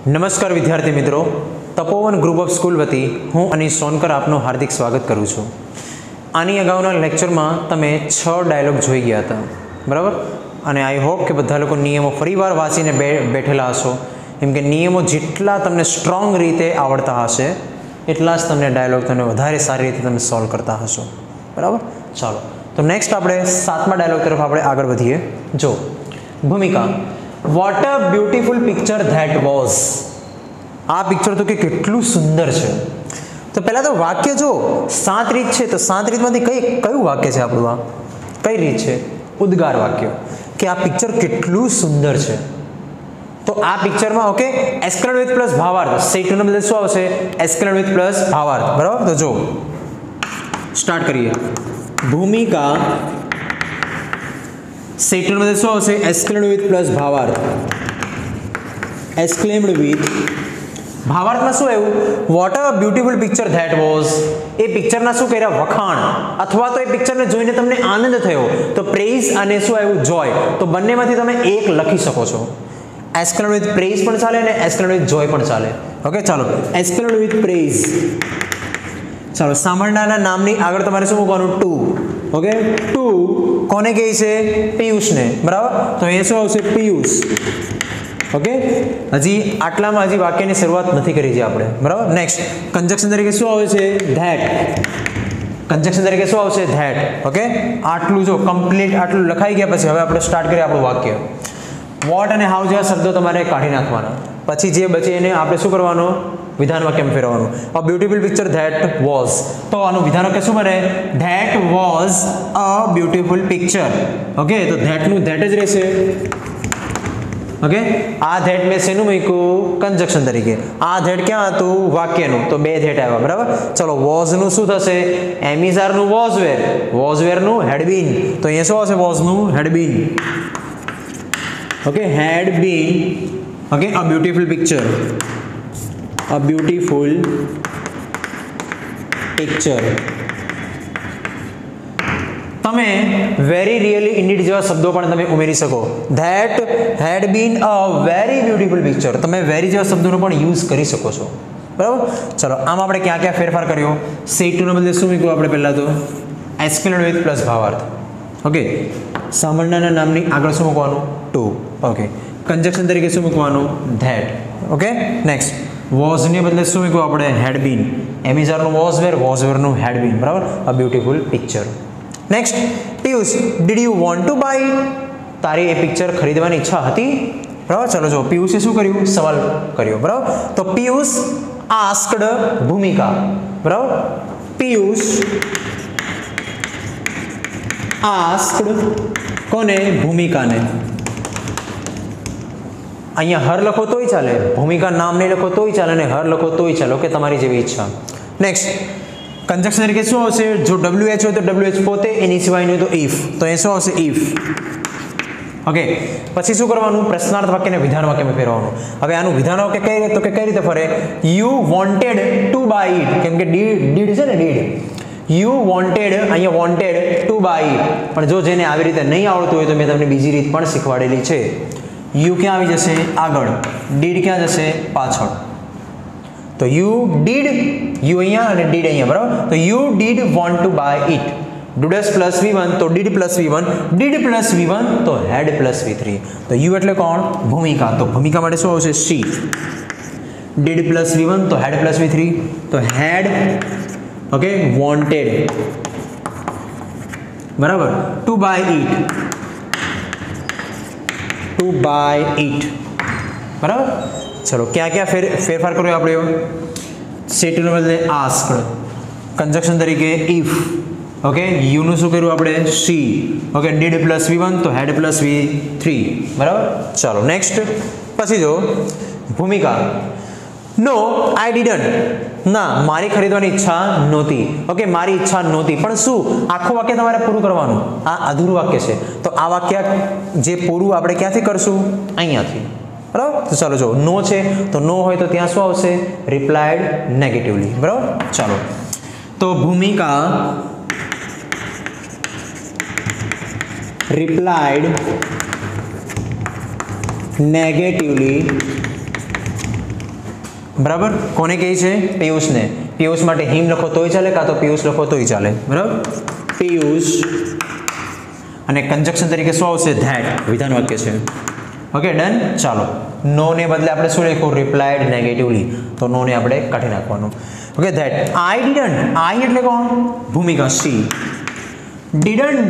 नमस्कार विद्यार्थी मित्रों, तपोवन ग्रुप ऑफ स्कूल वती हूँ अनीश सोनकर आपनो हार्दिक स्वागत करूँ छूँ। आनी अगाउना लेक्चर में तमे 6 डायलॉग जोई गया था, बराबर। अने आई होप के बधा लोको नियमों फरीवार वाँचीने बैठेला हशो, केम के नियमों जेटला तमने स्ट्रोंग रीते आवड़ता हशे एटला ज तमने डायलॉग तमने वधारे सारी रीते तमे सॉल्व करता हशो, बराबर। चलो तो नेक्स्ट आपणे 7मा डायलॉग तरफ आपणे आगळ वधीए। जो Bhumika, what a beautiful picture that was. आ पिक्चर तो केटलू सुंदर है। तो पहला तो वाक्य जो 7 रीत है, तो 7 रीत में क्यू वाक्य है आपणुं? आ कई रीत है? उद्गार वाक्य कि आ पिक्चर केटलू सुंदर है। तो आ पिक्चर में ओके एस्केलेट विथ प्लस भावार्थ, सेट ने बदले शुं आवशे? एस्केलेट विथ प्लस भावार्थ, बराबर। तो जो स्टार्ट करिए। भूमिका सेट में शू आवशे? एस्केलेड विथ प्लस भावार्थ। एस्क्लेम्ड विथ भावार्थ में शू आव्युं? What a beautiful picture that was. ए पिक्चर ना शू कर्या? वखाण, अथवा तो ए पिक्चर ने जोईने तमने आनंद थयो तो प्रेज अने शू आव्युं? जॉय। तो बंनेमांथी तमे एक लखी शको छो। एस्केलेड विथ प्रेज पण चाले ने एस्केलेड विथ जॉय पण चाले। ओके चलो, एस्केलेड विथ प्रेज। चलो सामरणाना नामनी आगळ तमारे शुं मूकवानुं? टू। ओके टू कोने कही छे? पीयूष ने, बराबर। तो अहींया शुं आवशे? पीयूष। ओके हजी आटलामां हजी वाक्यनी शरूआत नथी करी छे आपणे, बराबर। नेक्स्ट कंजक्शन तरीके शुं आवे छे? धैट। कंजक्शन तरीके शुं आवशे? धैट। ओके आटलू जो कम्प्लीट आटलू लखाई गया पछी हवे आपणे स्टार्ट करीए आपणुं वाक्य। वॉट अने हाउ जेवा शब्दो तमारे काढी नाखवाना, पछी जे बचे एने आपणे शुं करवानुं? विधान वाक्य में फेरवानुं। A beautiful picture that was, तो आनुं विधान वाक्य शुं बने? That was a beautiful picture. Okay तो धैट नु धैट ज रहेशे। ओके आ धैट में शेनु मूक्युं? कंजक्शन तरीके। आ धैट क्या हतुं? वाक्यनुं, तो बे धैट आव्या, बराबर। चलो वॉज नु शुं थशे? एम इज आर नु वॉज वेर, वॉज वेर नु हेड बीन, तो अहींया शुं आवशे? वॉज नु had been. Okay had been. Okay a beautiful picture, a beautiful picture। तमे वेरी रियली इंडीड जेवा शब्दों पण तमे उमेरी सको। That had been a very beautiful picture, तमे वेरी जेवा शब्दों पण यूज करी सको छो, बराबर। चलो आम आपणे क्या क्या फेरफार कर्यो? सेट टू ने बदले शुं मूक्युं आपणे? पहेला तो एस्केलेड विथ प्लस भावार्थ। ओके सामरणाना नामनी आगळ शुं मूकवानुं? टू। ओके कंजक्शन तरीके शुं मूकवानुं? धैट। ओके नेक्स्ट वॉज ने बदले शुं मूक्युं आपणे? Had been. Am is are नु वॉज वेर नु हेड बीन, बराबर। A beautiful picture. Next Piyush did you want to buy it. तारी ए पिक्चर खरीदवानी इच्छा हती, बराबर। चलो जो पीयूषे शुं कर्युं? सवाल कर्यो, बराबर। तो पीयूष आस्क्ड भूमिका, बराबर। पीयूष आस्क्ड कोने? भूमिका ने। अहींया हर लखो तोय चाले, भूमिका नाम नहीं लखो तोय चाले ने हर लखो तोय चाले। ओके तमारी जेवी इच्छा। नेक्स्ट कंजक्शन तरीके शुं आवशे? जो WH हो तो WH पोते, एनी सिवायनुं तो इफ, तो ए शुं आवशे? इफ। ओके पछी शुं करवानुं? प्रश्नार्थ वाक्य ने विधान वाक्य में फेरवानुं। हवे आनुं विधान वाक्य कई रीते फरे? You wanted to buy it, केम के डीड छे ने डीड। यू वॉन्टेड, अहींया वॉन्टेड टू बाय इट, पण जो जेने आवी रीते नहीं आवडतुं होय तो मैं तमने बीजी रीत पण शीखवाडेली छे। यू क्या आवी जशे? आगळ। डीड क्या जशे? पाछळ। तो यू डीड, यू अहींया अने डीड अहींया, बराबर। तो you did want to buy it. Do does plus V1 तो deed plus V1, deed plus V1 तो हेड प्लस V3। तो यू एटले कोण? भूमिका। तो भूमिका माटे शुं आवशे? शी। डीड प्लस V1 तो हेड प्लस V3, तो हेड ओके वॉन्टेड, बराबर। To buy it, to buy it, बराबर। चलो क्या क्या फेरफार करो आप? सेट ने बदले आस्क्ड। कंजक्शन तरीके इफ। ओके यू नु शुं कर्युं आपणे? She. Okay deed plus V1 तो हेड प्लस V3, बराबर। चलो नेक्स्ट पछी जो भूमिका, नो आई डिडंट, ना मारी खरीदवानी इच्छा नहोती। ओके मारी इच्छा नहोती, पण शुं? आखुं वाक्य तमारे पूरुं करवानुं। आ अधूरुं वाक्य छे, तो आ वाक्य जे पूरुं आपणे क्यांथी करशुं? अहींयाथी, बराबर। तो चलो जो नो छे तो नो होय तो त्यां शुं आवशे? रिप्लाइड नेगेटिवली, बराबर। चलो तो भूमिका रिप्लाइड negatively બરાબર, કોને કહે છે? પિયુષને. પિયુષ માટે હિમ લખો તોય ચાલે, કાં તો પિયુષ લખો તોય ચાલે. બરાબર, પિયુષ અને કંજક્શન તરીકે શું આવશે? ધેટ. વિધાન વાક્ય છે. Okay, done. ચાલો, નો ને બદલે આપણે શું લખ્યું? Replied negatively. તો નો ને આપણે કાઢી નાખવાનું. Okay, that. I didn't. I એટલે કોણ? ભૂમિકા. સી. ડિડન્ટ.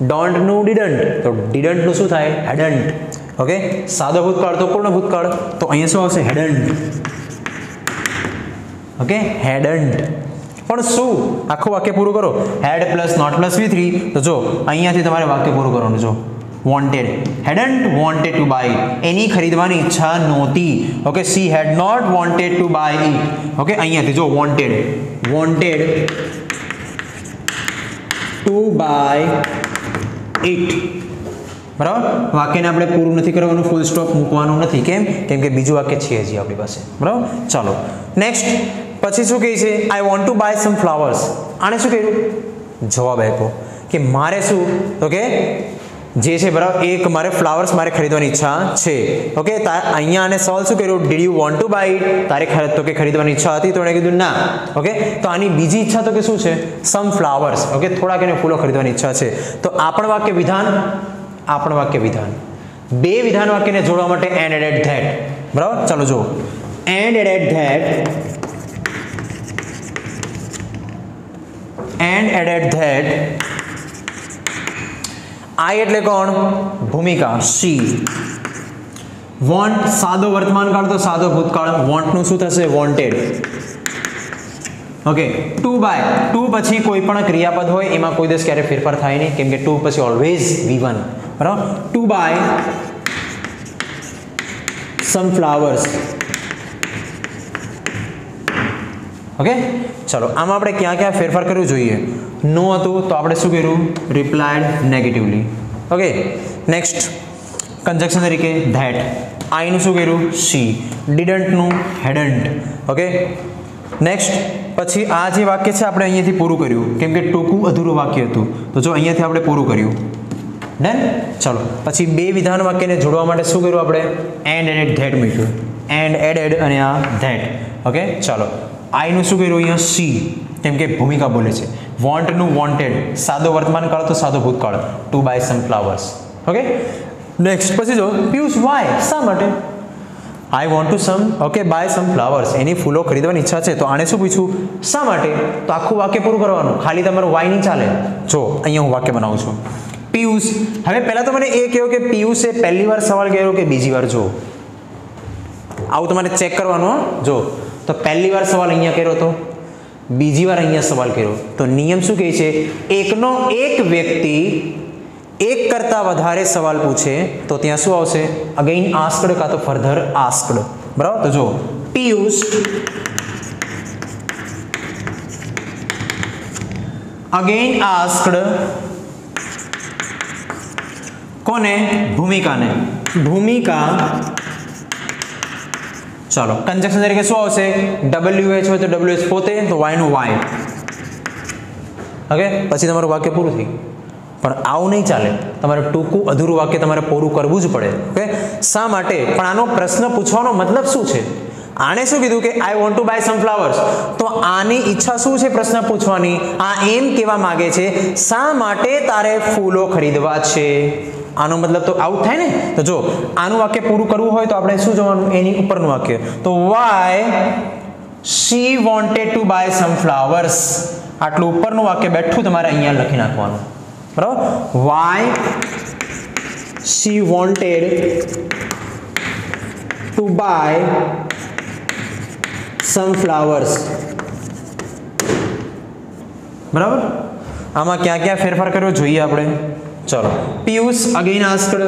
ડોન્ટ નું ડિડન્ટ. તો ડિડન્ટ નું શું થાય? હેડન્ટ. ઓકે, સાદો ભૂતકાળ તો પૂર્ણ ભૂતકાળ. તો અહીંયા શું આવશે? હેડન્ટ. Okay, hadn't. પણ શું? આખું વાક્ય પૂરું કરો. Had plus not plus V3. તો જો અહીંયાથી તમારે વાક્ય પૂરું કરવાનું. જો wanted. Hadn't wanted to buy. એની ખરીદવાની ઈચ્છા નહોતી. Okay, see had not wanted to buy it. Okay, અહીંયાથી જો wanted. Wanted to buy it. બરાબર, વાક્યને આપણે પૂરું નથી કરવાનું, ફૂલ સ્ટોપ મૂકવાનું નથી. કેમ? કેમ કે બીજું વાક્ય છે હજી આપણી પાસે. બરાબર, ચાલો નેક્સ્ટ. પછી શું કહે છે? I want to buy some flowers. આને શું કર્યું? જવાબ આપ્યો કે મારે શું? તો કે જે છે બરાબર, એક મારે ફ્લાવર્સ મારે ખરીદવાની ઈચ્છા છે. ઓકે, અહીંયા આને સવાલ શું કર્યો? Did you want to buy it? તારે તો કે ખરીદવાની ઈચ્છા હતી? તો એણે કીધું ના. ઓકે, તો આની બીજી ઈચ્છા તો કે શું છે? સમ ફ્લાવર્સ. ઓકે, થોડાક એને ફૂલો ખરીદવાની ઈચ્છા છે. તો આ પણ વાક્ય વિધાન, આ પણ વાક્ય વિધાન. બે વિધાન વાક્યને જોડવા માટે એન્ડ એડેડ ધેટ. બરાબર, ચાલો જો and added that. And added that. I એટલે કોણ? ભૂમિકા. સી. વોન્ટ સાદો વર્તમાન કાળ તો સાદો ભૂતકાળ. વોન્ટ નું શું થશે? Wanted. Okay, to buy. To પછી કોઈ પણ ક્રિયાપદ હોય એમાં કોઈ દિવસ ક્યારે ફેરફાર થાય નહીં, કેમ કે ટુ પછી ઓલવેઝ V1. બરાબર, to buy some flowers. Okay, ચલો આમાં આપણે ક્યાં ક્યાં ફેરફાર કરવું જોઈએ? નો હતું તો આપણે શું કર્યું? Replied negatively. Okay, next conjunction તરીકે ધેટ. આઈ નું શું કર્યું? સી. ડિડન્ટ નું હેડન્ટ. ઓકે, નેક્સ્ટ પછી આ જે વાક્ય છે આપણે અહીંયાથી પૂરું કર્યું, કેમ કે ટૂંકું અધૂરું વાક્ય હતું. તો જો અહીંયાથી આપણે પૂરું કર્યું. ડન. ચલો પછી બે વિધાન વાક્યને જોડવા માટે શું કર્યું આપણે? એન્ડ એડેડ ધેટ મૂક્યું. એન્ડ એડેડ અને આ ધેટ. ઓકે, ચાલો આઈ નું શું કર્યું? અહીંયા સી, કેમ કે ભૂમિકા બોલે છે. વોન્ટ નું વોન્ટેડ. સાદો વર્તમાન કાળ તો સાદો ભૂતકાળ. To buy some flowers. Okay, next પછી જો પિયુષ વાય. શા માટે? I want to some. Okay, buy some flowers. એની ફૂલો ખરીદવાની ઈચ્છા છે. તો આને શું પૂછ્યું? શા માટે? તો આખું વાક્ય પૂરું કરવાનું, ખાલી તમારું વાય નહીં ચાલે. જો અહીંયા હું વાક્ય બનાવું છું. પિયુષ. હવે પહેલા તો મને એ કહો કે પિયુષે પહેલી વાર સવાલ કર્યો કે બીજી વાર? જો આવું તમારે ચેક કરવાનું. જો તો પહેલી વાર સવાલ અહીંયા કર્યો તો, બીજી વાર અહીંયા સવાલ કર્યો. તો નિયમ શું કહે છે? એકનો એક વ્યક્તિ એક કરતા વધારે સવાલ પૂછે તો ત્યાં શું આવશે? અગેઇન આસ્કડ કાં તો ફર્ધર આસ્કડ. બરાબર, તો જો પિયુષ અગેઇન આસ્કડ. કોને? ભૂમિકાને. ભૂમિકા. ચાલો કંજક્શન તરીકે શું આવશે? WH હોય તો WH પોતે, તો Y નું Y. ઓકે, પછી તમારું વાક્ય પૂરું થઈ. પણ આવું નહીં ચાલે, તમારે ટૂંકું અધૂરું વાક્ય તમારે પૂરું કરવું જ પડે. ઓકે, શા માટે? પણ આનો પ્રશ્ન પૂછવાનો મતલબ શું છે? આને શું કીધું કે I want to buy some flowers? તો આની ઈચ્છા શું છે પ્રશ્ન પૂછવાની? આ એમ કહેવા માંગે છે શા માટે તારે ફૂલો ખરીદવા છે. આનો મતલબ તો આવું થાય ને. તો જો આનું વાક્ય પૂરું કરવું હોય તો આપણે શું જોવાનું? એની ઉપરનું વાક્ય. તો why she wanted to buy some flowers. આટલું ઉપરનું વાક્ય બેઠું તમારે અહીંયા લખી નાખવાનું. બરાબર, why she wanted to buy some flowers. બરાબર, આમાં ક્યાં ક્યાં ફેરફાર કર્યો જોઈએ આપણે? ચલો પિયુષ અગેન આસ્કડ.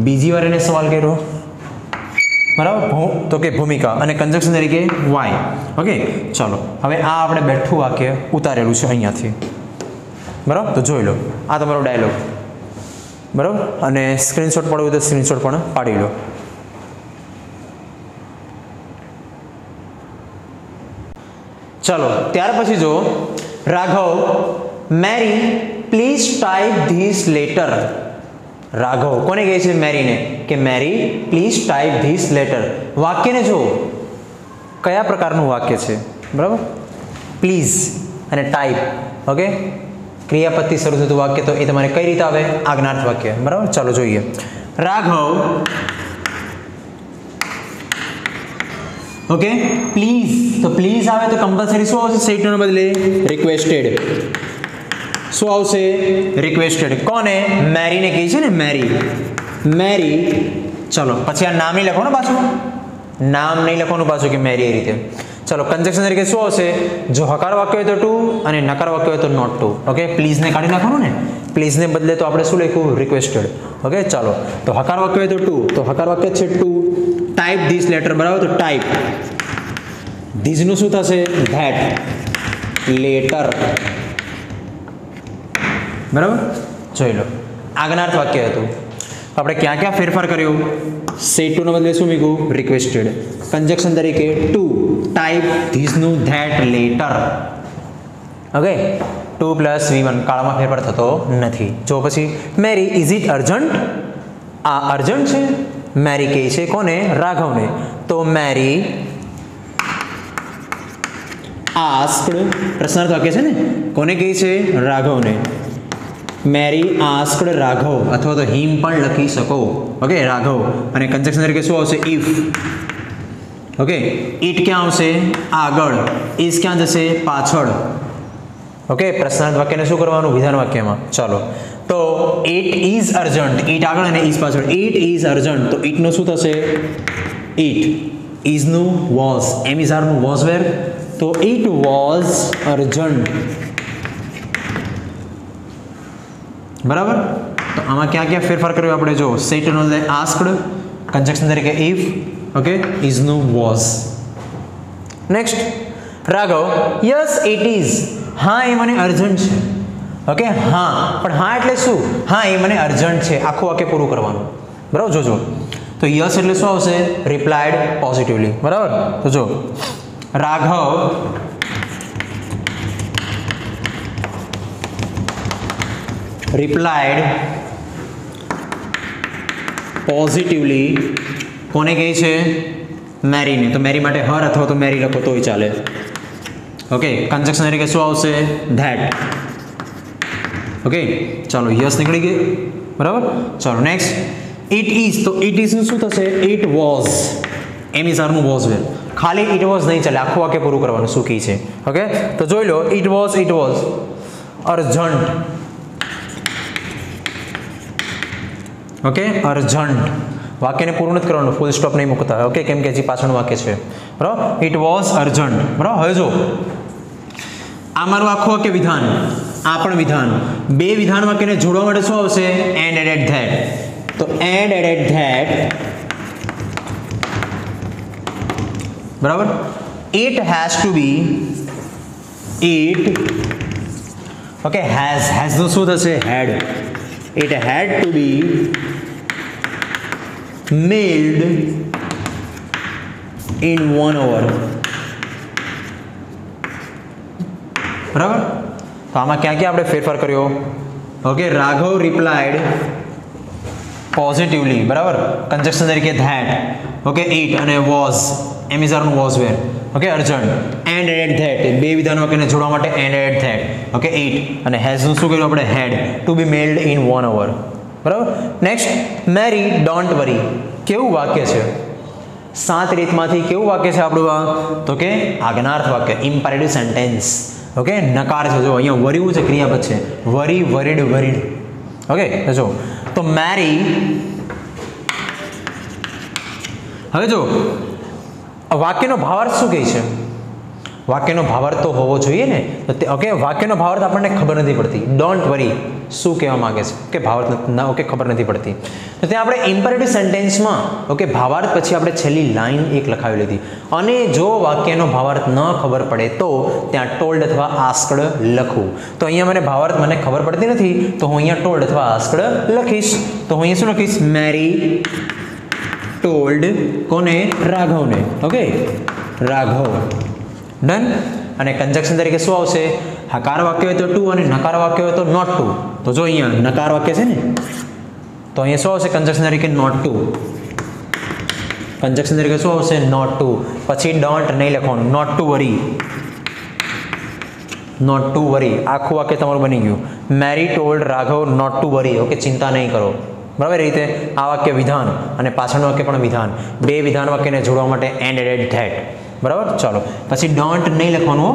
બીજી વાર એને સવાલ કર્યો. બરાબર, તો કે ભૂમિકા અને કંજક્શન તરીકે વાય. ઓકે, ચલો હવે આ આપણે બેઠું વાક્ય ઉતારેલું છે અહીંયાથી. બરાબર, તો જોઈ લો આ તમારો ડાયલોગ. બરાબર, અને સ્ક્રીનશોટ પાડવું તો સ્ક્રીનશોટ પણ પાડી લો. ચલો ત્યાર પછી જો Raghav Mary please type this letter. Raghav કોને કહે છે? મેરીને. કે Mary please type this letter. વાક્યને જો કયા પ્રકારનું વાક્ય છે, બરાબર. પ્લીઝ અને ટાઈપ, ઓકે, ક્રિયાપદથી શરૂ થતું વાક્ય, તો એ તમારે કઈ રીતે આવે? આજ્ઞાર્થ વાક્ય, બરાબર. ચાલો જોઈએ. રાઘવ, ઓકે, પ્લીઝ, તો પ્લીઝ આવે તો કમ્પલસરી શું આવશે? સેડ ટુના બદલે રિક્વેસ્ટેડ. શું આવશે? રિક્વેસ્ટેડ. કોને? મેરીને કહે છે ને, મેરી. મેરી. ચલો પછી આ નામ નહીં લખવાનું પાછું, નામ નહીં લખવાનું પાછું કે મેરી, એ રીતે. ચલો કન્જક્શન તરીકે શું આવશે? જો હકાર વાક્ય હોય તો ટુ અને નકાર વાક્ય હોય તો નોટ ટુ. ઓકે, પ્લીઝને કાઢી નાખવાનું ને, પ્લીઝને બદલે તો આપણે શું લખ્યું? રિક્વેસ્ટેડ. ઓકે, ચાલો તો હકાર વાક્ય હોય તો ટુ, તો હકાર વાક્ય છે ટુ. ટાઈપ ધીસ લેટર, બરાબર, તો ટાઈપ. ધીસનું શું થશે? ધેટ લેટર, બરાબર. જોઈ લો, આજ્ઞાર્થ વાક્ય હતું. આપણે ક્યાં ક્યાં ફેરફાર કર્યો? સેડ ટુના બદલે શું મૂક્યું? રિક્વેસ્ટેડ. કન્જક્શન તરીકે ટુ, ટાઈપ ધીસનું ધેટ લેટર. ઓકે, 2 + V1 કાળામાં ફેરફાર થતો નથી. જો પછી મેરી, ઇઝ ઇટ અર્જન્ટ? આ અર્જન્ટ છે? મેરી કહે છે કોને? રાઘવને. તો મેરી આસ્ક્ડ, પ્રશ્નાર્થ વાક્ય છે ને, કોને કહે છે? રાઘવને. મેરી આસ્ક્ડ રાઘવ, અથવા તો હિમ પણ લખી શકો. ઓકે, રાઘવ. અને કન્જક્શન તરીકે શું આવશે? ઇફ. ઓકે, ઇટ ક્યાં આવશે? આગળ. ઇઝ ક્યાં જશે? પાછળ. ઓકે, પ્રશ્નાર્થ વાક્યને શું કરવાનું? વિધાન વાક્યમાં. ચાલો, તો ઇટ ઇઝ અર્જન્ટ, ઇટ આગળ અને ઇઝ પાછળ. ઇટ ઇઝ અર્જન્ટ, તો ઇટનું શું થશે? ઇટ. ઇઝનું વોઝ, એમ ઇઝ આરનું વોઝ વેર, તો ઇટ વોઝ અર્જન્ટ. બરાબર. તો આમાં ક્યાં ક્યાં ફેરફાર કર્યો આપણે? જો સેડ ટુના બદલે આસ્ક્ડ, કન્જક્શન તરીકે ઇફ, ઓકે, ઇઝનું was. Next, Raghav, yes it is, હા એ મને અર્જન્ટ છે. ઓકે, હા, પણ હા એટલે શું? હા એ મને અર્જન્ટ છે, આખું વાક્ય પૂરું કરવાનું. બરાબર, જોજો. તો યસ એટલે શું આવશે? Replied positively. બરાબર. તો જો રાઘવ રિપ્લાયડ પોઝિટિવલી, કોને કહે છે? મેરીને. તો મેરી માટે હર અથવા તો મેરી લખો તોય ચાલે. ઓકે, કન્જક્શન તરીકે શું આવશે? ધેટ. ઓકે, ચાલો યસ નીકળી ગઈ. બરાબર. ચાલો નેક્સ્ટ, ઇટ ઇઝ, તો ઇટ ઇઝનું શું થશે? ઇટ વોઝ, એમ ઇઝ આરનું વોઝ વેર. ખાલી ઇટ વોઝ નહીં ચાલે, આખું વાક્ય પૂરું કરવાનું. શું કી છે? ઓકે, તો જોઈ લો, it was urgent. Okay, urgent. વાક્યને પૂરું નથી કરવાનું, ફૂલ સ્ટોપ નહીં મૂકતા. ઓકે, કેમ કે હજી પાછળનું વાક્ય છે. બરાબર. It was urgent. બરાબર. હવે જો આ મારું આખું વાક્ય વિધાન, આ પણ વિધાન. બે વિધાન વાક્યને જોડવા માટે શું આવશે? And added that. તો એન્ડ એડેડ ધેટ, બરાબર. It has to be, it, okay, હેઝનું શું થશે? Had. It had to be mailed in 1 hour. બરાબર. તો આમાં ક્યાં ક્યાં આપણે ફેરફાર કર્યો? ઓકે, રાઘવ રિપ્લાયડ પોઝિટિવલી, બરાબર, કન્જક્શન તરીકે ધેટ. ઓકે, ઇટ અને વોઝ, એમ ઇઝ આરનું was were. Okay, urgent. And add that, બે વિધાન વાક્યને જોડવા માટે and add that. Okay, it અને હેઝનું શું કર્યું આપણે? Had to be mailed in 1 hour. બરાબર. Next, Mary don't worry. કેવું વાક્ય છે? 7 રીતમાંથી કેવું વાક્ય છે આપણું આ? તો કે આજ્ઞાર્થ વાક્ય, ઇમ્પેરેટિવ સેન્ટેન્સ. ઓકે, નકાર છે. જો અહીંયા વરીવું છે, ક્રિયાપદ છે. વરી, વરીડ, વરીડ. ઓકે, જો તો મેરી. હવે જો વાક્યનો ભાવાર્થ શું કહે છે? વાક્યનો ભાવાર્થ તો હોવો જોઈએ ને. તો ઓકે, વાક્યનો ભાવાર્થ આપણને ખબર નથી પડતી. ડોન્ટ વરી શું કહેવા માંગે છે? કે ભાવાર્થ ના, ઓકે, ખબર નથી પડતી. તો ત્યાં આપણે ઇમ્પેરેટિવ સેન્ટેન્સમાં, ઓકે, ભાવાર્થ પછી આપણે છેલ્લી લાઈન એક લખાવી લીધી. અને જો વાક્યનો ભાવાર્થ ન ખબર પડે તો ત્યાં ટોલ્ડ અથવા આસ્કડ લખવું. તો અહીંયા મને ખબર પડતી નથી, તો હું અહીંયા ટોલ્ડ અથવા આસ્કડ લખીશ. તો હું અહીંયા શું લખીશ? મેરી ટોલ્ડ, કોને? રાઘવને. ઓકે, રાઘવ. ડન. અને કન્જક્શન તરીકે શું આવશે? હકાર વાક્ય હોય તો ટુ અને નકાર વાક્ય હોય તો નોટ ટુ. તો જો અહીંયા નકાર વાક્ય છે ને, તો અહીંયા શું આવશે? કન્જક્શન તરીકે નોટ ટુ. કંજક્શન તરીકે શું આવશે? Not two. પછી ડોન્ટ નહીં લખવાનું, not to worry. Not to worry આખું વાક્ય તમારું બની ગયું. Mary told Raghav not to worry. Okay, ચિંતા નહીં કરો. બરાબર. એ રીતે આ વાક્ય વિધાન અને પાછળનું વાક્ય પણ વિધાન. બે વિધાન વાક્યને જોડવા માટે એન્ડ એડેડ ધેટ. બરાબર. ચાલો, પછી ડોન્ટ નહીં લખવાનું,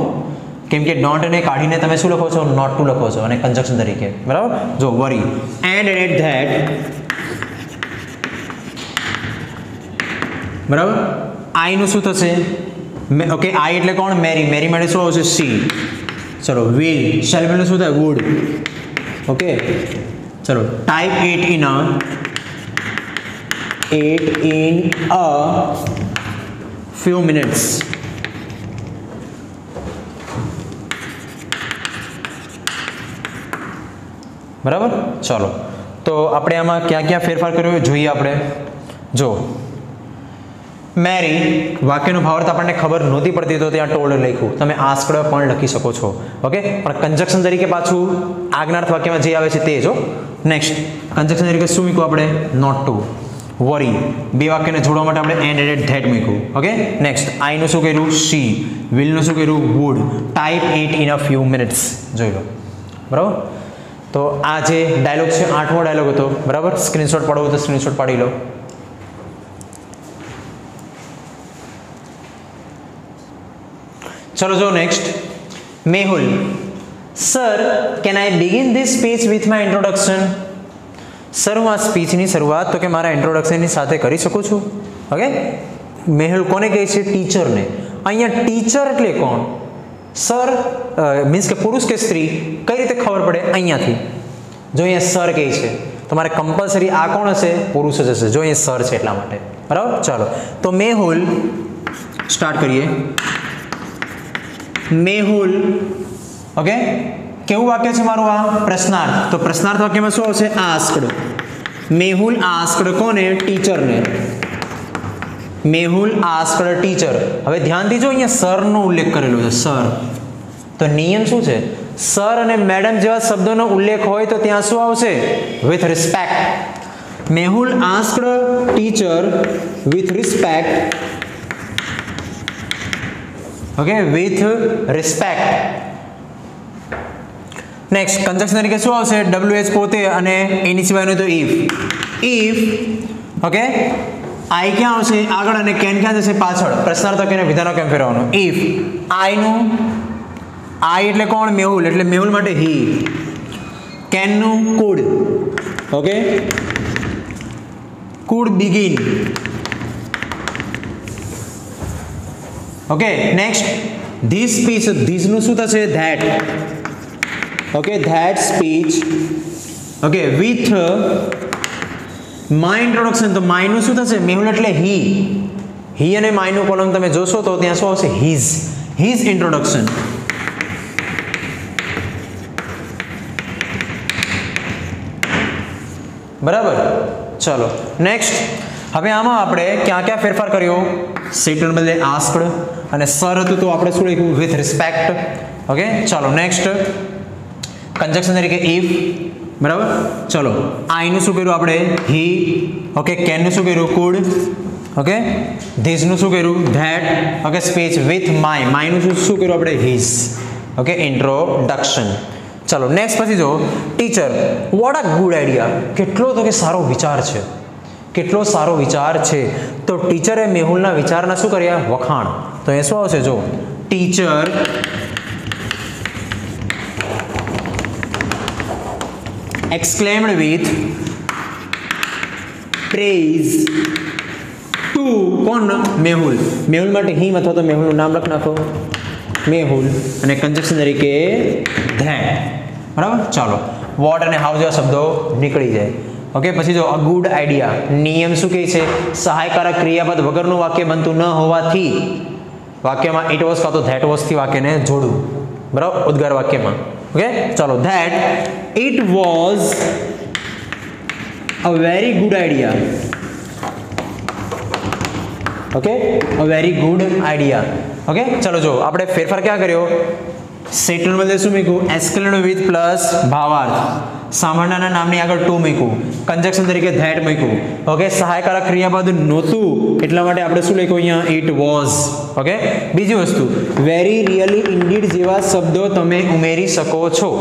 કેમ કે ડોન્ટને કાઢીને તમે શું લખો છો? નોટ ટુ લખો છો, અને કંજક્શન તરીકે. બરાબર. જો વરી એન્ડ એડેડ ધેટ. બરાબર. આઈનું શું થશે? ઓકે, આઈ એટલે કોણ? મેરી. મેરી માટે શું આવશે? સી. ચલો, વિલ. શેલ નું શું થાય? વુડ. ઓકે, ચલો, type it in a few minutes. બરાબર. ચાલો, તો આપણે આમાં ક્યાં ક્યાં ફેરફાર કર્યો જોઈએ આપણે. જો મેરી વાક્યનો ભાવાર્થ આપણને ખબર નહોતી પડતી તો ત્યાં ટોલ્ડ લખ્યું. તમે આસ્કડ પણ લખી શકો છો. ઓકે, પણ કંજક્શન તરીકે પાછું આજ્ઞાર્થ વાક્યમાં જે આવે છે તે જો. નેક્સ્ટ કંજક્શન તરીકે શું મૂક્યું આપણે? Not to. વરી બે વાક્યને જોડવા માટે આપણે એન્ડ એડેડ ધેટ મૂક્યું. ઓકે, નેક્સ્ટ આઈનું શું કર્યું? સી. વિલનું શું કર્યું? Would. Type it in a few minutes. જોઈ લો. બરાબર. તો આ જે ડાયલોગ છે 8મો ડાયલોગ હતો. બરાબર. સ્ક્રીનશોટ પાડવો તો સ્ક્રીનશોટ પાડી લો. ચલો જો next. Mehul, sir can I begin this speech with my introduction? Sir હું આ સ્પીચની શરૂઆત તો કે મારા ઇન્ટ્રોડક્શનની સાથે કરી શકું છું. ઓકે, મેહુલ કોને કહે છે? ટીચરને. અહીંયા ટીચર એટલે કોણ? સર મીન્સ કે પુરુષ કે સ્ત્રી? કઈ રીતે ખબર પડે? અહીંયાથી જો અહીંયા સર કહે છે તમારે કમ્પલસરી આ કોણ હશે? પુરુષ જ હશે. જો અહીંયા સર છે એટલા માટે. બરાબર. ચાલો, તો મેહુલ સ્ટાર્ટ કરીએ. મેહુલ. ઓકે, કેવું વાક્ય છે મારું આ? પ્રશ્નાર્થ. તો પ્રશ્નાર્થ વાક્યમાં શું આવશે? આસ્કડ. મેહુલ આસ્કડ કોને? ટીચરને. Mehul asked teacher. હવે ધ્યાનથી જો અહીંયા સરનો ઉલ્લેખ કરેલો છે. સર. તો નિયમ શું છે? સર અને મેડમ જેવા શબ્દોનો ઉલ્લેખ હોય તો ત્યાં શું આવશે? With respect. Mehul asked teacher with respect. Okay, with respect. Next conjunction તરીકે શું આવશે? WH પોતે અને એની સિવાયનું તો ઇફ. ઇફ. ઓકે, આઈ ક્યાં આવશે? આગળ, અને કેન ક્યાં જશે? પાછળ. પ્રશ્નાર્થ વાક્યને વિધાનો કેમ ફેરવવાનું? ઇફ. આઈનું આઈ એટલે કોણ? મેહુલ. એટલે મેહુલ માટે હી. કેનનું could. Okay, could begin. Okay, next this speech. ધીસનું શું થશે? That. Okay, that speech. Okay, with my introduction. તો માયનું શું થશે? મેહુલ એટલે હી. હી અને માયનું કોલમ તમે જોશો તો ત્યાં શું આવશે? હિઝ. His introduction. બરાબર. ચલો નેક્સ્ટ. હવે આમાં આપણે ક્યાં ક્યાં ફેરફાર કર્યો? સેટને બદલે આસ્કડ, અને સર હતું તો આપણે શું લખ્યું? With respect. ઓકે, ચાલો નેક્સ્ટ. કંજક્શન તરીકે ઇફ. બરાબર. ચલો, આઈનું શું કર્યું આપણે? હી. ઓકે, કેનનું શું કર્યું? કુડ. ઓકે, ધીસનું શું કર્યું? That. Okay, speech with my. માયનું શું કર્યું આપણે? હિઝ. Okay, introduction. ચલો નેક્સ્ટ. પછી જો teacher, what a good idea. કેટલો તો કે સારો વિચાર છે. કેટલો સારો વિચાર છે. તો ટીચરે મેહુલના વિચારના શું કર્યા? વખાણ. તો એ શું આવશે? જો teacher exclaimed with praise to કોણ? મેહુલ. મેહુલ માટે હિમ અથવા તો મેહુલનું નામ લખ નાખો. મેહુલ અને કંજક્શન તરીકે ધેટ. બરાબર. ચાલો, વોટ અને હાઉ જેવા શબ્દો નીકળી જાય. ઓકે, પછી જો અ ગુડ આઈડિયા. નિયમ શું કહે છે? સહાયકારક ક્રિયાપદ વગરનું વાક્ય બનતું ન હોવાથી વાક્યમાં ઇટ વોઝ કાં તો ધેટ વોઝથી વાક્યને જોડવું. બરાબર, ઉદ્ગાર વાક્યમાં. ઓકે, ચાલો, that it was a very good idea. Okay, a very good idea. Okay, ચલો જો આપણે ફેરફાર ક્યાં કર્યો? સેટ ટુના બદલે શું મૂક્યું? એસ્કેલેન્ડ વિથ પ્લસ ભાવાર્થ. સામાન્યના નામની આગળ ટુ મૂક્યું. કંજક્શન તરીકે ધેટ મૂક્યું. ઓકે, સહાયકારક ક્રિયાપદ નહોતું એટલા માટે આપણે શું લખ્યું અહીંયા? It was. ઓકે, બીજી વસ્તુ, વેરી, રિયલી, ઇન્ડીડ જેવા શબ્દો તમે ઉમેરી શકો છો.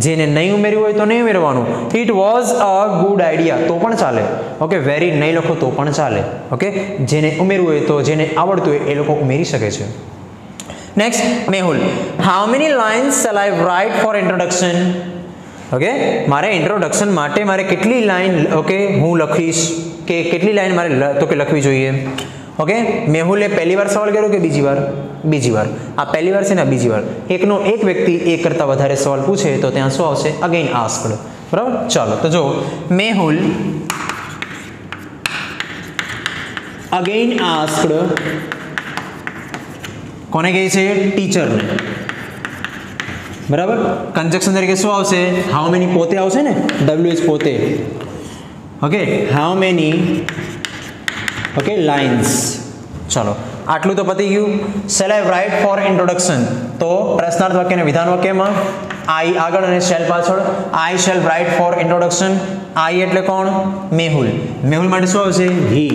જેને નહીં ઉમેર્યું હોય તો નહીં ઉમેરવાનું. It was a good idea તો પણ ચાલે. ઓકે, વેરી નહીં લખો તો પણ ચાલે. ઓકે, જેને ઉમેરવું હોય તો જેને આવડતું હોય એ લોકો ઉમેરી શકે છે. Next, Mehul, how many lines shall I write for introduction? Okay, મારે ઇન્ટ્રોડક્શન માટે મારે કેટલી લાઇન ઓકે હું લખીશ કે કેટલી લાઇન મારે તો કે લખવી જોઈએ? ઓકે, મેહુલે પહેલી વાર સવાલ કર્યો કે બીજી વાર? બીજી વાર. આ પહેલી વાર છે ને બીજી વાર. એકનો એક વ્યક્તિ એક કરતાં વધારે સવાલ પૂછે તો ત્યાં શું આવશે? Again asked. બરાબર, ચાલો તો જો મેહુલ અગેન આસ્ક્ડ કોને કહે છે? ટીચરને. બરાબર, કંજક્શન તરીકે શું આવશે? હાઉ મેની પોતે આવશે ને, ડબલ્યુ ઇઝ પોતે. Okay, how many okay lines. ચાલો આટલું તો પતી ગયું. Shall I write for introduction, તો પ્રશ્નાર્થ વાક્ય અને વિધાન વાક્યમાં આઈ આગળ અને શેલ પાછળ. I shall write for introduction. I એટલે કોણ? મેહુલ. મેહુલ માટે શું આવશે? હી.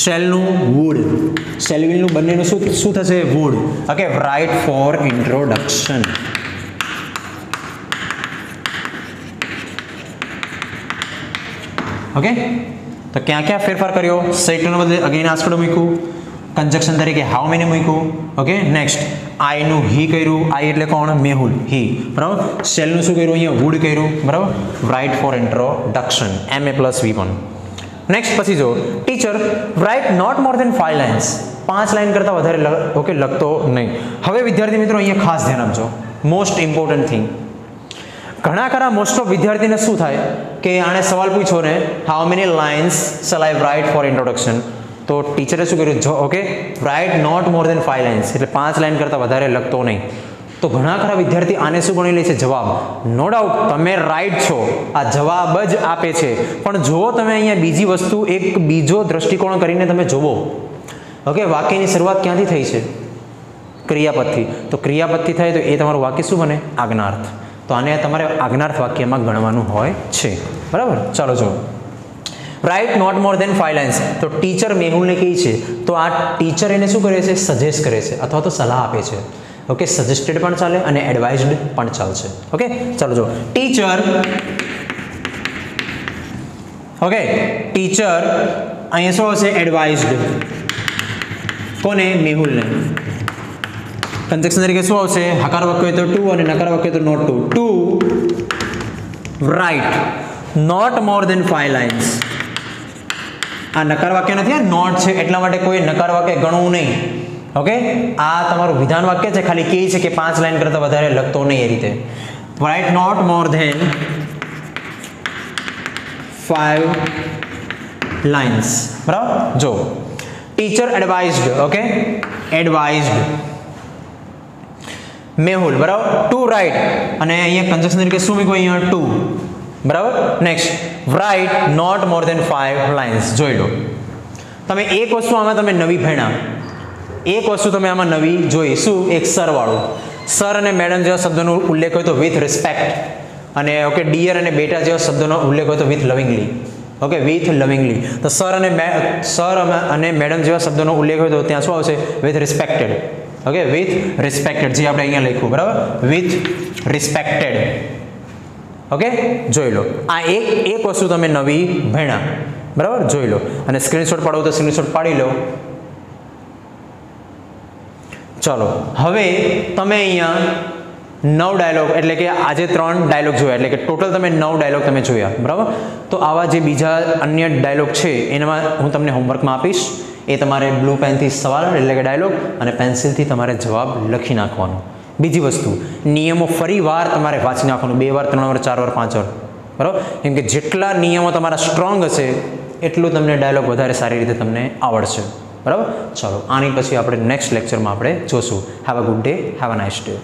શેલનું વુડ. શેલ વિલનું બંનેનું શું થશે? Would. Okay, write for introduction. Okay, તો ક્યાં ક્યાં ફેરફાર કર્યો? સેટ ટુના બદલે અગેન આસ્ક્ડ મૂક્યું. કંજક્શન તરીકે હાઉ મેની મૂક્યું. ઓકે, નેક્સ્ટ આઈનું હી કર્યું. આઈ એટલે કોણ? મેહુલ. હી. બરાબર, શેલનું શું કર્યું? અહીંયા વુડ કર્યું. બરાબર, right for introduction. MA+V1. Next પછી જો teacher write not more than 5 lines. 5 line કરતાં વધારે ઓકે લખતો નહીં. હવે વિદ્યાર્થી મિત્રો અહીંયા ખાસ ધ્યાન આપજો. Most important thing. ઘણા ખરા મોસ્ટ ઓફ વિદ્યાર્થીને શું થાય કે આણે સવાલ પૂછ્યો ને, how many lines shall I write for introduction, તો ટીચરે શું કર્યું? જો okay, write not more than 5 lines, એટલે 5 લાઇન કરતાં વધારે લખતો નહીં. તો ઘણા ખરા વિદ્યાર્થી આને શું ગણી લે છે? જવાબ. નો ડાઉટ તમે રાઇટ છો, આ જવાબ જ આપે છે. પણ જો તમે અહીંયા બીજી વસ્તુ એક બીજો દ્રષ્ટિકોણ કરીને તમે જોવો. ઓકે, વાક્યની શરૂઆત ક્યાંથી થઈ છે? ક્રિયાપદથી. તો ક્રિયાપદથી થાય તો એ તમારું વાક્ય શું બને? આજ્ઞાર્થ. તો આને તમારે આજ્ઞાર્થ વાક્યમાં ગણવાનું હોય છે. બરાબર, ચાલો જો write not more than 5 lines, તો ટીચર મેહુલને કહે છે તો આ ટીચર એને શું કરે છે? સજેસ્ટ કરે છે અથવા તો સલાહ આપે છે. ઓકે, સજેસ્ટેડ પણ ચાલે અને એડવાઇઝડ પણ ચાલશે. ઓકે, ચાલો જો ટીચર ઓકે ટીચર અહીંયા શું હશે? એડવાઇઝડ. કોને? મેહુલને. કંજક્શન તરીકે શું આવશે? હકાર વાક્ય હોય તો ટુ અને નકાર વાક્ય તો not to. To write not more than 5 lines. આ નકાર વાક્ય નથી, આ નોટ છે એટલા માટે કોઈ નકાર વાક્ય ગણવું નહીં. ઓકે, આ તમારું વિધાન વાક્ય છે, ખાલી કહે છે કે 5 લાઇન કરતાં વધારે લખતો નહીં એ રીતે. Write not more than 5 lines. બરાબર, જો teacher advised. Okay, advised Mehul. બરાબર, ટુ રાઇટ અને અહીંયા કંજક્શન તરીકે શું મૂક્યું? અહીંયા ટુ. બરાબર, next write not more than 5 lines. જોઈ લો તમે એક વસ્તુ આમાં તમે નવી ભણ્યા, એક વસ્તુ તમે આમાં નવી જોઈ. શું? એક સરવાળું. સર અને મેડમ જેવા શબ્દોનો ઉલ્લેખ હોય તો વિથ રિસ્પેક્ટ, અને ઓકે ડિયર અને બેટા જેવા શબ્દોનો ઉલ્લેખ હોય તો વિથ લવિંગલી. Okay, with લવિંગલી. તો સર અને મેડમ જેવા શબ્દોનો ઉલ્લેખ હોય તો ત્યાં શું આવશે? With respected. Okay, with respected, જે આપણે અહીંયા લખ્યું. બરાબર, વિથ રિસ્પેક્ટેડ. ઓકે, જોઈ લો આ એક વસ્તુ તમે નવી ભણ્યા. બરાબર, જોઈ લો અને સ્ક્રીનશોટ પાડો તો સ્ક્રીનશોટ પાડી લો. ચાલો હવે તમે અહીંયા 9 ડાયલોગ એટલે કે આજે 3 ડાયલોગ જોયા, એટલે કે ટોટલ તમે 9 ડાયલોગ તમે જોયા. બરાબર, તો આવા જે બીજા અન્ય ડાયલોગ છે એનામાં હું તમને હોમવર્કમાં આપીશ. એ તમારે બ્લુ પેનથી સવાલ એટલે કે ડાયલોગ અને પેન્સિલથી તમારે જવાબ લખી નાખવાનો. બીજી વસ્તુ, નિયમો ફરી વાર તમારે વાંચી નાખવાનું, 2 વાર 3 વાર 4 વાર 5 વાર. બરાબર, કેમ કે જેટલા નિયમો તમારા સ્ટ્રોંગ હશે એટલું તમને ડાયલોગ વધારે સારી રીતે તમને આવડશે. બરાબર, ચાલો આની પછી આપણે નેક્સ્ટ લેક્ચરમાં આપણે જોશું. Have a good day, have a nice day.